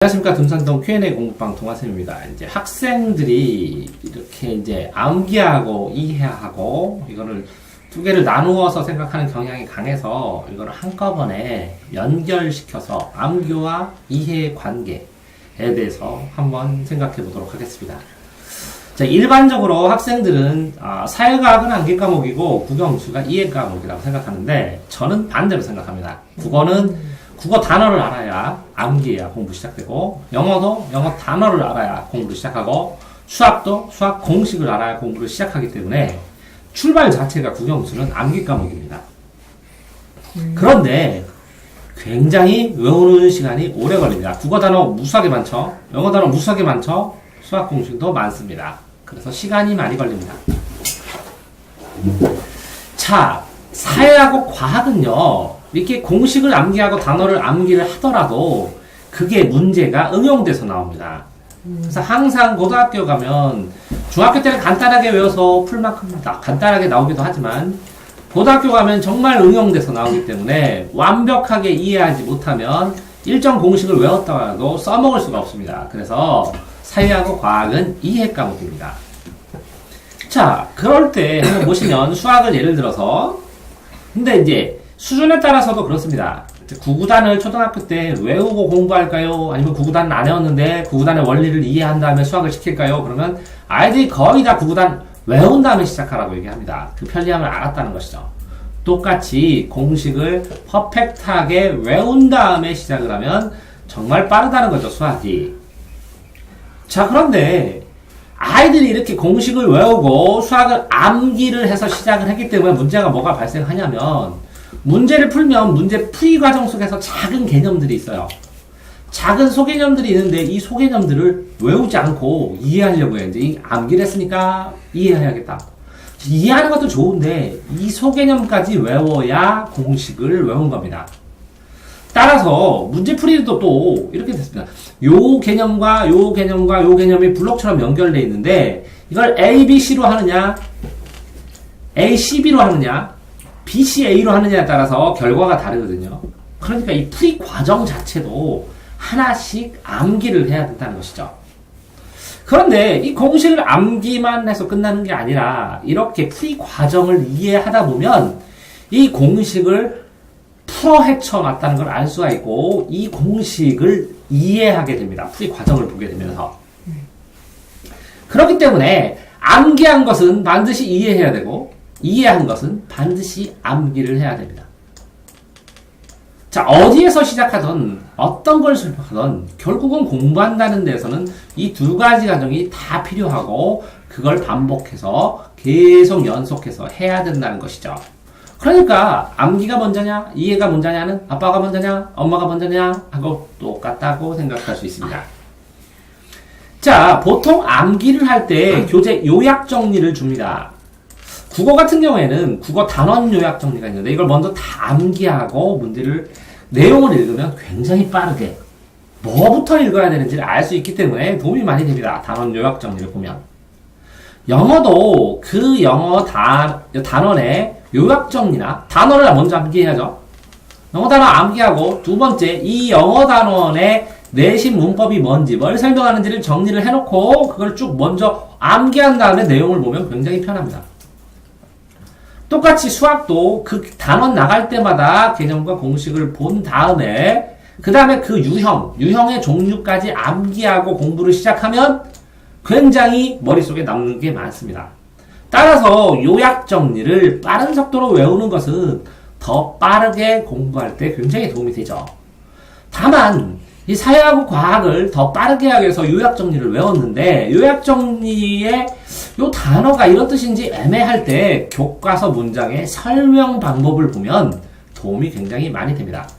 안녕하십니까. 둔산동 Q&A 공부방 동아쌤입니다. 이제 학생들이 이렇게 이제 암기하고 이해하고 이거를 두 개를 나누어서 생각하는 경향이 강해서 이거를 한꺼번에 연결시켜서 암기와 이해의 관계에 대해서 한번 생각해 보도록 하겠습니다. 자, 일반적으로 학생들은 사회과학은 암기 과목이고 국영수가 이해 과목이라고 생각하는데 저는 반대로 생각합니다. 국어 단어를 알아야 암기해야 공부 시작되고, 영어도 영어 단어를 알아야 공부를 시작하고, 수학도 수학 공식을 알아야 공부를 시작하기 때문에 출발 자체가 국영수는 암기 과목입니다. 그런데 굉장히 외우는 시간이 오래 걸립니다. 국어 단어 무수하게 많죠. 영어 단어 무수하게 많죠. 수학 공식도 많습니다. 그래서 시간이 많이 걸립니다. 자, 사회하고 과학은요, 이렇게 공식을 암기하고 단어를 암기를 하더라도 그게 문제가 응용돼서 나옵니다. 그래서 항상 고등학교 가면 중학교 때는 간단하게 외워서 풀 만큼 간단하게 나오기도 하지만 고등학교 가면 정말 응용돼서 나오기 때문에 완벽하게 이해하지 못하면 일정 공식을 외웠다 해도 써먹을 수가 없습니다. 그래서 사회하고 과학은 이해 과목입니다. 자, 그럴 때 한번 보시면 수학을 예를 들어서, 근데 이제 수준에 따라서도 그렇습니다. 구구단을 초등학교 때 외우고 공부할까요? 아니면 구구단은 안 외웠는데 구구단의 원리를 이해한 다음에 수학을 시킬까요? 그러면 아이들이 거의 다 구구단 외운 다음에 시작하라고 얘기합니다. 그 편리함을 알았다는 것이죠. 똑같이 공식을 퍼펙트하게 외운 다음에 시작을 하면 정말 빠르다는 거죠, 수학이. 자, 그런데 아이들이 이렇게 공식을 외우고 수학을 암기를 해서 시작을 했기 때문에 문제가 뭐가 발생하냐면, 문제를 풀면 문제 풀이 과정 속에서 작은 개념들이 있어요. 작은 소개념들이 있는데 이 소개념들을 외우지 않고 이해하려고 해요. 이제 암기를 했으니까 이해해야겠다. 이해하는 것도 좋은데 이 소개념까지 외워야 공식을 외운 겁니다. 따라서 문제풀이도 또 이렇게 됐습니다. 요 개념과 요 개념과 요 개념이 블록처럼 연결되어 있는데 이걸 A, B, C로 하느냐, A, C, B로 하느냐, B, C, A로 하느냐에 따라서 결과가 다르거든요. 그러니까 이 풀이 과정 자체도 하나씩 암기를 해야 된다는 것이죠. 그런데 이 공식을 암기만 해서 끝나는 게 아니라 이렇게 풀이 과정을 이해하다 보면 이 공식을 풀어 헤쳐놨다는 걸 알 수가 있고 이 공식을 이해하게 됩니다. 풀이 과정을 보게 되면서. 그렇기 때문에 암기한 것은 반드시 이해해야 되고 이해한 것은 반드시 암기를 해야 됩니다. 자, 어디에서 시작하든 어떤 걸 수업하든 결국은 공부한다는 데서는 이 두 가지 과정이 다 필요하고 그걸 반복해서 계속 연속해서 해야 된다는 것이죠. 그러니까 암기가 먼저냐 이해가 먼저냐는 아빠가 먼저냐 엄마가 먼저냐 하고 똑같다고 생각할 수 있습니다. 자, 보통 암기를 할 때 교재 요약 정리를 줍니다. 국어 같은 경우에는 국어 단원 요약 정리가 있는데 이걸 먼저 다 암기하고 문제를 내용을 읽으면 굉장히 빠르게 뭐부터 읽어야 되는지를 알 수 있기 때문에 도움이 많이 됩니다. 단원 요약 정리를 보면. 영어도 그 영어 단원의 요약 정리나 단어를 먼저 암기해야죠. 영어 단어 암기하고 두 번째 이 영어 단원의 내신 문법이 뭔지 뭘 설명하는지를 정리를 해놓고 그걸 쭉 먼저 암기한 다음에 내용을 보면 굉장히 편합니다. 똑같이 수학도 그 단원 나갈 때마다 개념과 공식을 본 다음에 그 다음에 그 유형의 종류까지 암기하고 공부를 시작하면 굉장히 머릿속에 남는 게 많습니다. 따라서 요약 정리를 빠른 속도로 외우는 것은 더 빠르게 공부할 때 굉장히 도움이 되죠. 다만 이 사회하고 과학을 더 빠르게 하기 위해서 요약 정리를 외웠는데 요약 정리의 요 단어가 이런 뜻인지 애매할 때 교과서 문장의 설명 방법을 보면 도움이 굉장히 많이 됩니다.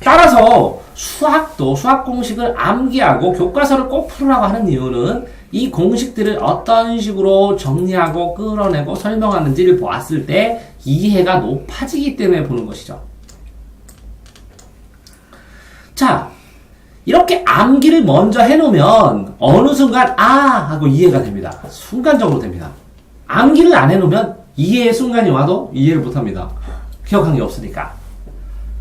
따라서 수학도 수학 공식을 암기하고 교과서를 꼭 풀으라고 하는 이유는 이 공식들을 어떤 식으로 정리하고 끌어내고 설명하는지를 보았을 때 이해가 높아지기 때문에 보는 것이죠. 자, 이렇게 암기를 먼저 해놓으면 어느 순간 하고 이해가 됩니다. 순간적으로 됩니다. 암기를 안 해놓으면 이해의 순간이 와도 이해를 못합니다. 기억한 게 없으니까.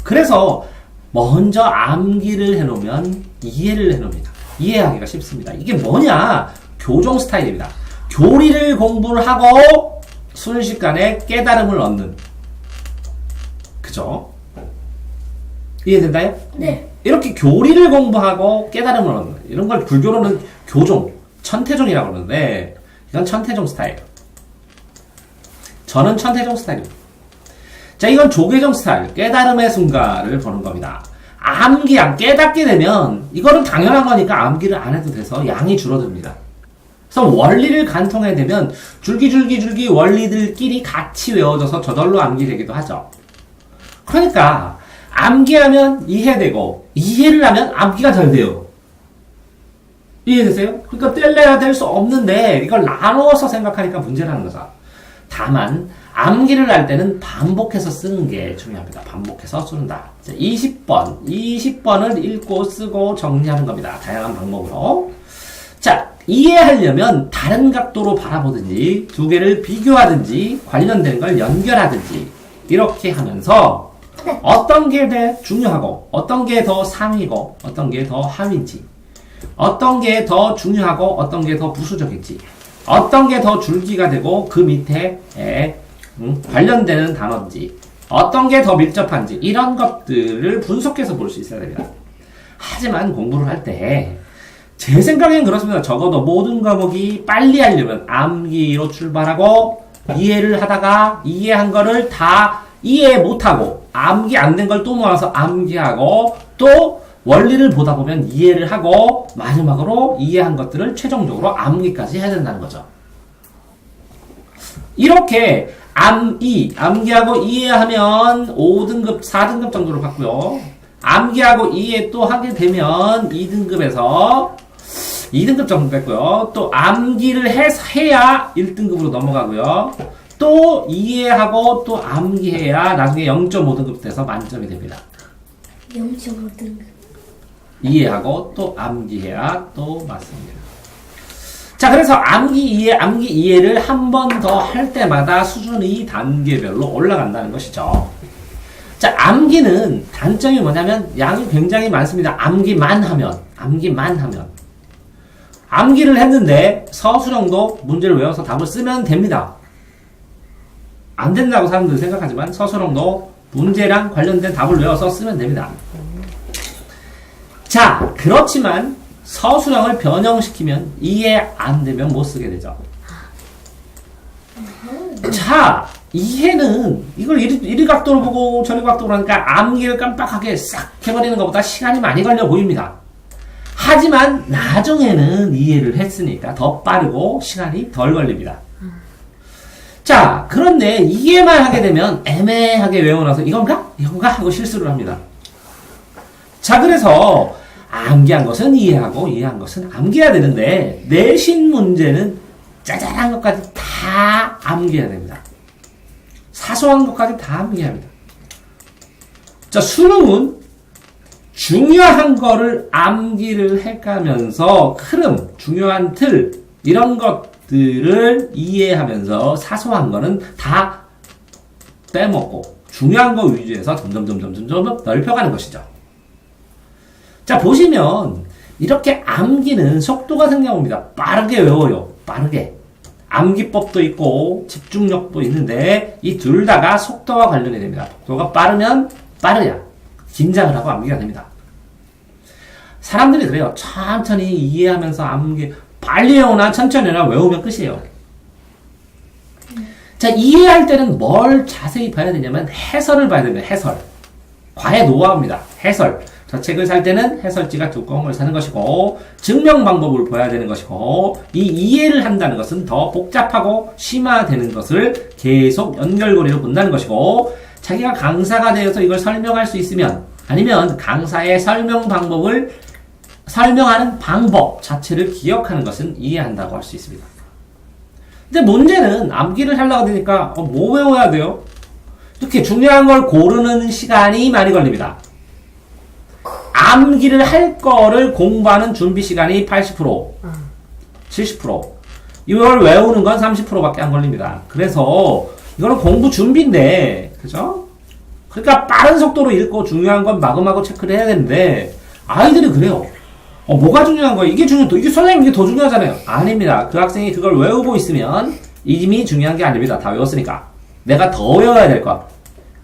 그래서 먼저 암기를 해놓으면 이해를 해놓습니다. 이해하기가 쉽습니다. 이게 뭐냐? 교정 스타일입니다. 교리를 공부를 하고 순식간에 깨달음을 얻는. 그죠? 이해된다요? 네. 이렇게 교리를 공부하고 깨달음을 얻는. 이런 걸 불교로는 교종, 천태종이라고 그러는데 이건 천태종 스타일. 저는 천태종 스타일입니다. 자, 이건 조계종 스타일. 깨달음의 순간을 보는 겁니다. 암기양, 깨닫게 되면 이거는 당연한 거니까 암기를 안 해도 돼서 양이 줄어듭니다. 그래서 원리를 간통해야 되면 줄기 원리들끼리 같이 외워져서 저절로 암기되기도 하죠. 그러니까 암기하면 이해되고 이해를 하면 암기가 잘 돼요. 이해되세요? 그러니까 뗄래야 될 수 없는데 이걸 나누어서 생각하니까 문제라는 거죠. 다만 암기를 할 때는 반복해서 쓰는 게 중요합니다. 반복해서 쓴다. 20번을 읽고 쓰고 정리하는 겁니다. 다양한 방법으로. 자, 이해하려면 다른 각도로 바라보든지 두 개를 비교하든지 관련된 걸 연결하든지 이렇게 하면서 어떤 게 더 중요하고 어떤 게 더 상위고 어떤 게 더 하위인지 어떤 게 더 중요하고 어떤 게 더 부수적인지 어떤 게 더 줄기가 되고 그 밑에 관련되는 단어인지 어떤 게 더 밀접한지 이런 것들을 분석해서 볼 수 있어야 됩니다. 하지만 공부를 할 때 제 생각엔 그렇습니다. 적어도 모든 과목이 빨리 하려면 암기로 출발하고 이해를 하다가 이해한 거를 다 이해 못하고 암기 안 된 걸 또 모아서 암기하고 또 원리를 보다 보면 이해를 하고 마지막으로 이해한 것들을 최종적으로 암기까지 해야 된다는 거죠. 이렇게 암기하고 이해하면 5등급, 4등급 정도로 받고요. 암기하고 이해 또 하게 되면 2등급에서 2등급 정도 됐고요. 또 암기를 해야 1등급으로 넘어가고요. 또 이해하고 또 암기해야 나중에 0.5등급 돼서 만점이 됩니다. 0.5등급. 이해하고 또 암기해야 또 맞습니다. 자, 그래서 암기 이해를 한 번 더 할 때마다 수준이 단계별로 올라간다는 것이죠. 자, 암기는 단점이 뭐냐면 양이 굉장히 많습니다. 암기만 하면. 암기를 했는데 서술형도 문제를 외워서 답을 쓰면 됩니다. 안 된다고 사람들은 생각하지만 서술형도 문제랑 관련된 답을 외워서 쓰면 됩니다. 자, 그렇지만 서술형을 변형시키면 이해 안 되면 못 쓰게 되죠. 자, 이해는 이걸 이리 각도로 보고 저리 각도로 하니까 암기를 깜빡하게 싹 해버리는 것보다 시간이 많이 걸려 보입니다. 하지만 나중에는 이해를 했으니까 더 빠르고 시간이 덜 걸립니다. 자, 그런데 이해만 하게 되면 애매하게 외워놔서 이건가 하고 실수를 합니다. 자, 그래서 암기한 것은 이해하고 이해한 것은 암기해야 되는데 내신 문제는 짜잘한 것까지 다 암기해야 됩니다. 사소한 것까지 다 암기해야 합니다. 자, 수능은 중요한 거를 암기를 해가면서 흐름, 중요한 틀 이런 것들을 이해하면서 사소한 거는 다 빼먹고 중요한 거 위주에서 점점 넓혀가는 것이죠. 자, 보시면 이렇게 암기는 속도가 생겨옵니다. 빠르게 외워요. 빠르게. 암기법도 있고 집중력도 있는데 이 둘 다가 속도와 관련이 됩니다. 속도가 빠르면 빠르야. 긴장을 하고 암기가 됩니다. 사람들이 그래요. 천천히 이해하면서 암기, 빨리 외우나 천천히 외우면 끝이에요. 자, 이해할 때는 뭘 자세히 봐야 되냐면 해설을 봐야 됩니다. 해설. 과외 노하우입니다. 해설. 저 책을 살 때는 해설지가 두꺼운 걸 사는 것이고 증명 방법을 보여야 되는 것이고 이 이해를 한다는 것은 더 복잡하고 심화되는 것을 계속 연결고리로 본다는 것이고 자기가 강사가 되어서 이걸 설명할 수 있으면 아니면 강사의 설명 방법을 설명하는 방법 자체를 기억하는 것은 이해한다고 할 수 있습니다. 근데 문제는 암기를 하려고 하니까 뭐 외워야 돼요? 이렇게 중요한 걸 고르는 시간이 많이 걸립니다. 암기를 할 거를 공부하는 준비 시간이 80%, 70%. 이걸 외우는 건 30%밖에 안 걸립니다. 그래서 이거는 공부 준비인데, 그죠? 그러니까 빠른 속도로 읽고 중요한 건 마구마구 체크를 해야 되는데, 아이들이 그래요. 뭐가 중요한 거예요? 이게 중요해. 이게 선생님 이게 더 중요하잖아요. 아닙니다. 그 학생이 그걸 외우고 있으면 이미 중요한 게 아닙니다. 다 외웠으니까. 내가 더 외워야 될 것.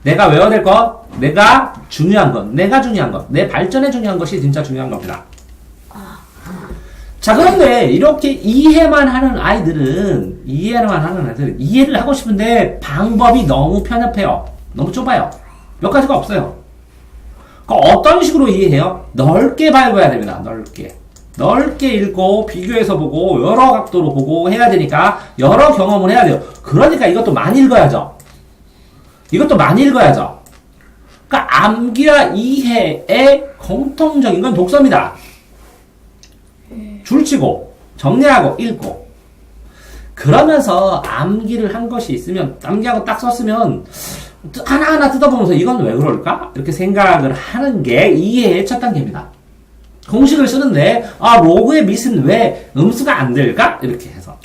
내가 외워야 될 것. 내가 중요한 것. 내가 중요한 것. 내 발전에 중요한 것이 진짜 중요한 겁니다. 자, 그런데 이렇게 이해만 하는 아이들은 이해를 하고 싶은데 방법이 너무 편협해요. 너무 좁아요. 몇 가지가 없어요. 어떤 식으로 이해해요? 넓게 밟아야 됩니다. 넓게 읽고 비교해서 보고 여러 각도로 보고 해야 되니까 여러 경험을 해야 돼요. 그러니까 이것도 많이 읽어야죠. 그러니까 암기와 이해의 공통적인 건 독서입니다. 줄치고 정리하고 읽고 그러면서 암기를 한 것이 있으면 암기하고 딱 썼으면 하나하나 뜯어보면서 이건 왜 그럴까? 이렇게 생각을 하는 게 이해의 첫 단계입니다. 공식을 쓰는데 로그의 밑은 왜 음수가 안 될까? 이렇게 해서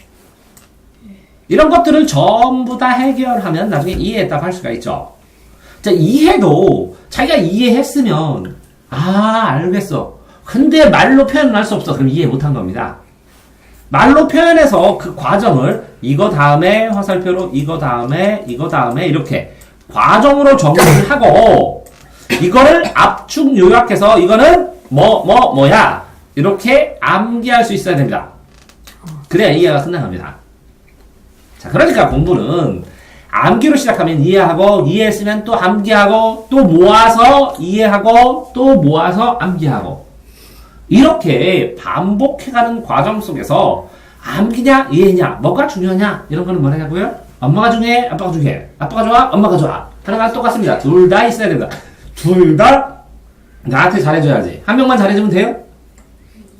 이런 것들을 전부 다 해결하면 나중에 이해했다고 할 수가 있죠. 자, 이해도 자기가 이해했으면 알겠어. 근데 말로 표현을 할 수 없어. 그럼 이해 못한 겁니다. 말로 표현해서 그 과정을 이거 다음에 화살표로 이거 다음에 이렇게 과정으로 정리를 하고 이거를 압축 요약해서 이거는 뭐야 이렇게 암기할 수 있어야 됩니다. 그래야 이해가 끝나갑니다. 자, 그러니까 공부는 암기로 시작하면 이해하고 이해했으면 또 암기하고 또 모아서 이해하고 또 모아서 암기하고 이렇게 반복해가는 과정 속에서 암기냐 이해냐 뭐가 중요하냐 이런 거는 뭐냐고요? 엄마가 중요해? 아빠가 중요해? 아빠가 좋아? 엄마가 좋아? 하나가 똑같습니다. 둘 다 있어야 된다. 둘 다 나한테 잘해줘야지. 한 명만 잘해주면 돼요?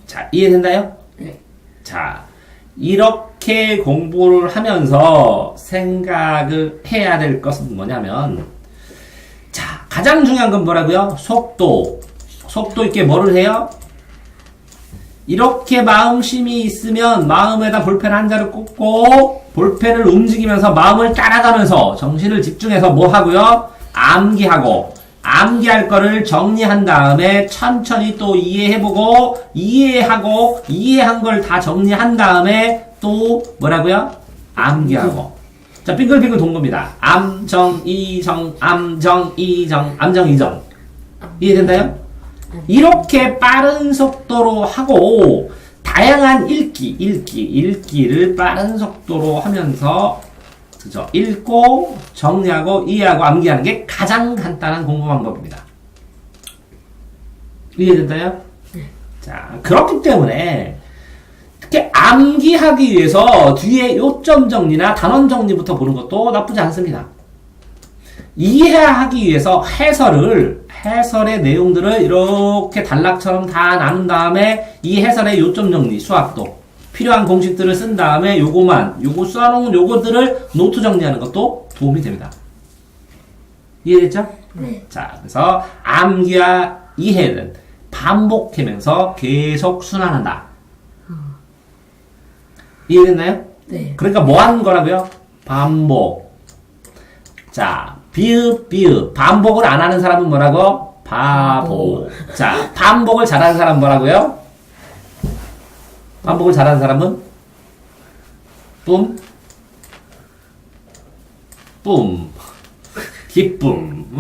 자, 이해된다요? 네. 자, 이렇게 공부를 하면서 생각을 해야 될 것은 뭐냐면 자, 가장 중요한 건 뭐라고요? 속도 있게 뭐를 해요? 이렇게 마음심이 있으면 마음에다 볼펜 한 자를 꽂고 볼펜을 움직이면서 마음을 따라가면서 정신을 집중해서 뭐 하고요? 암기하고 암기할 거를 정리한 다음에 천천히 또 이해해보고 이해하고 이해한 걸 다 정리한 다음에 또 뭐라고요? 암기하고 자, 빙글빙글 돈 겁니다. 암정, 이정, 이해된다요? 이렇게 빠른 속도로 하고 다양한 읽기를 빠른 속도로 하면서 그죠? 읽고 정리하고 이해하고 암기하는 게 가장 간단한 공부 방법입니다. 이해된다요? 자, 그렇기 때문에 특히 암기하기 위해서 뒤에 요점 정리나 단원 정리부터 보는 것도 나쁘지 않습니다. 이해하기 위해서 해설의 내용들을 이렇게 단락처럼 다 나눈 다음에 이 해설의 요점 정리, 수학도 필요한 공식들을 쓴 다음에 요거 써놓은 요거들을 노트 정리하는 것도 도움이 됩니다. 이해됐죠? 네. 자, 그래서 암기와 이해는 반복하면서 계속 순환한다. 이해됐나요? 네. 그러니까 뭐 하는 거라고요? 반복. 자, 비읍. 반복을 안 하는 사람은 뭐라고? 바보. 자, 반복을 잘하는 사람은 뭐라고요? 반복을 잘하는 사람은? 기쁨.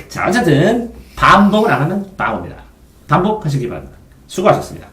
자, 어쨌든 반복을 안 하면 바보입니다. 반복하시기 바랍니다. 수고하셨습니다.